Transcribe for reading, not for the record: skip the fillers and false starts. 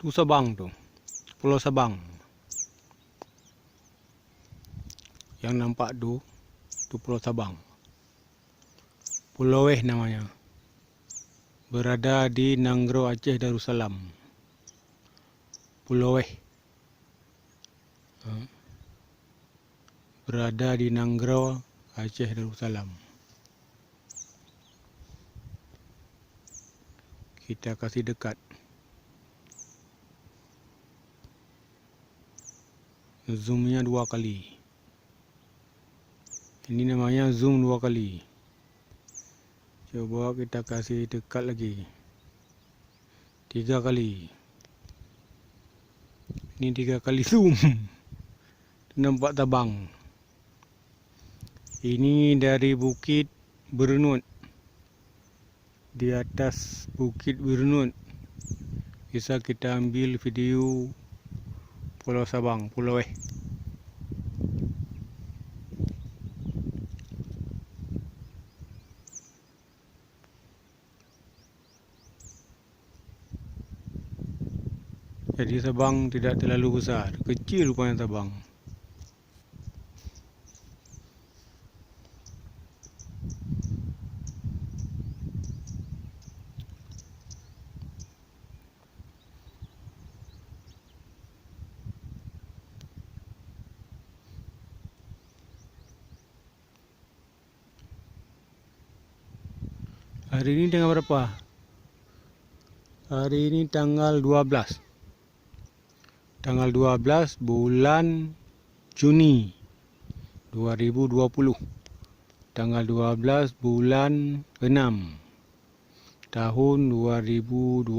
Tu Sabang tu, Pulau Sabang. Yang nampak tu Pulau Sabang. Pulau namanya. Berada di Nanggro, Aceh Darussalam. Pulau berada di Nanggro, Aceh Darussalam. Kita kasih dekat. Zoomnya 2 kali. Ini namanya zoom 2 kali. Coba kita kasih dekat lagi. 3 kali. Ini 3 kali zoom. Nampak tabang. Ini dari Bukit Bernut. Di atas Bukit Bernut bisa kita ambil video Pulau Sabang, Pulau Jadi Sabang tidak terlalu besar, kecil rupanya Sabang. Hari ini tanggal berapa? Hari ini tanggal 12. Tanggal 12 bulan Juni 2020. Tanggal 12 bulan 6 tahun 2020.